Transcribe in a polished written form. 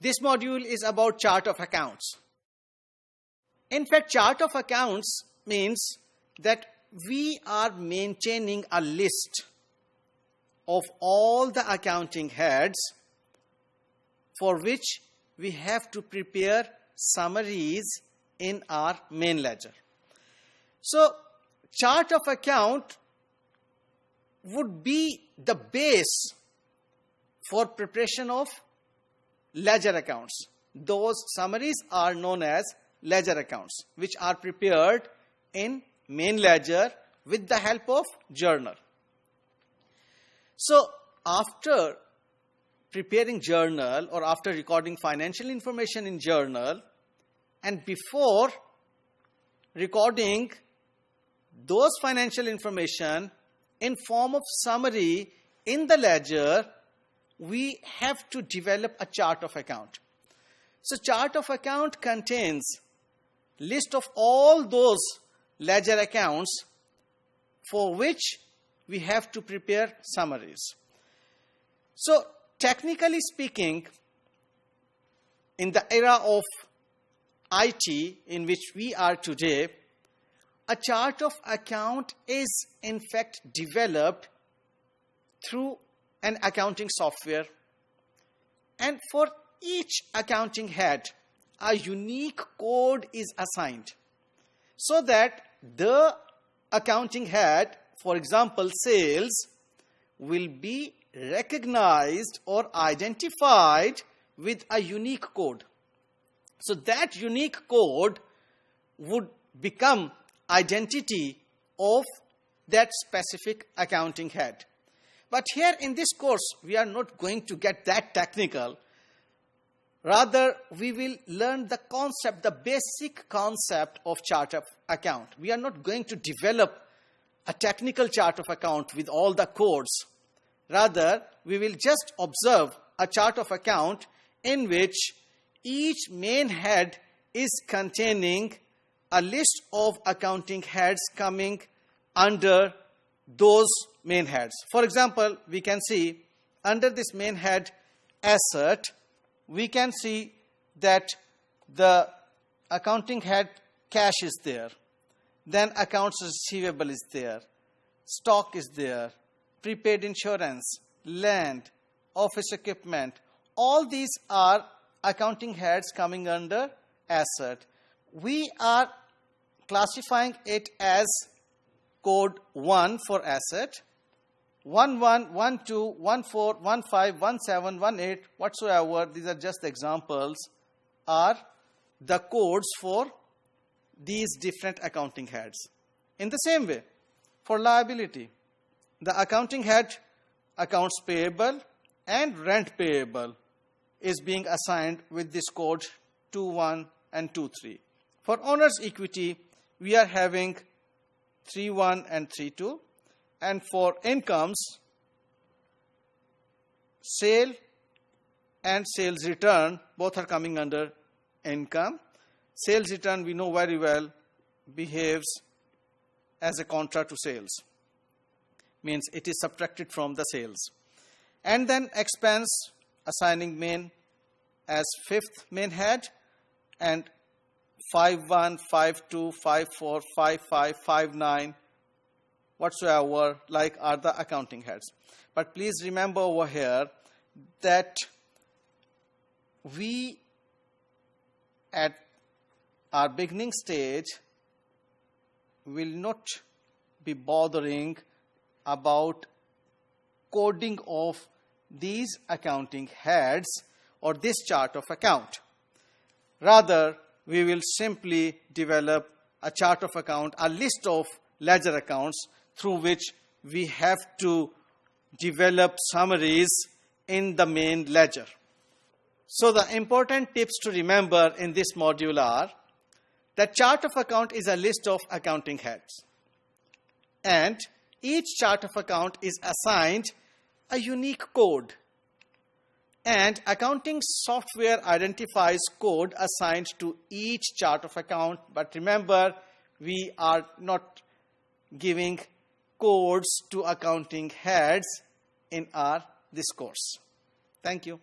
This module is about chart of accounts. In fact, chart of accounts means that we are maintaining a list of all the accounting heads for which we have to prepare summaries in our main ledger. So, chart of account would be the base for preparation of ledger accounts. Those summaries are known as ledger accounts, which are prepared in main ledger with the help of journal. So, after preparing journal or after recording financial information in journal and before recording those financial information in form of summary in the ledger, we have to develop a chart of account. So, chart of account contains list of all those ledger accounts for which we have to prepare summaries. So, technically speaking, in the era of IT in which we are today, a chart of account is in fact developed through an accounting software, and for each accounting head a unique code is assigned so that the accounting head, for example sales, will be recognized or identified with a unique code. So that unique code would become identity of that specific accounting head. But here in this course, we are not going to get that technical. Rather, we will learn the concept, the basic concept of chart of account. We are not going to develop a technical chart of account with all the codes. Rather, we will just observe a chart of account in which each main head is containing a list of accounting heads coming under those main heads. For example, we can see under this main head asset, we can see that the accounting head cash is there, then accounts receivable is there, stock is there, prepaid insurance, land, office equipment. All these are accounting heads coming under asset. We are classifying it as code 1 for asset, 11, 12, 14, 15, 17, 18, whatsoever, these are just examples, are the codes for these different accounting heads. In the same way, for liability, the accounting head accounts payable and rent payable is being assigned with this code 21 and 23. For owner's equity, we are having 31 and 32. And for incomes, sale and sales return, both are coming under income. Sales return, we know very well, behaves as a contra to sales. Means it is subtracted from the sales. And then expense, assigning main as fifth main head, and 51, 52, 54, 55, 59, whatsoever like are the accounting heads. But please remember over here that we at our beginning stage will not be bothering about coding of these accounting heads or this chart of account. Rather, we will simply develop a chart of account, a list of ledger accounts through which we have to develop summaries in the main ledger. So the important tips to remember in this module are that chart of account is a list of accounting heads, and each chart of account is assigned a unique code, and accounting software identifies code assigned to each chart of account. But remember, we are not giving codes to accounting heads in this course. Thank you.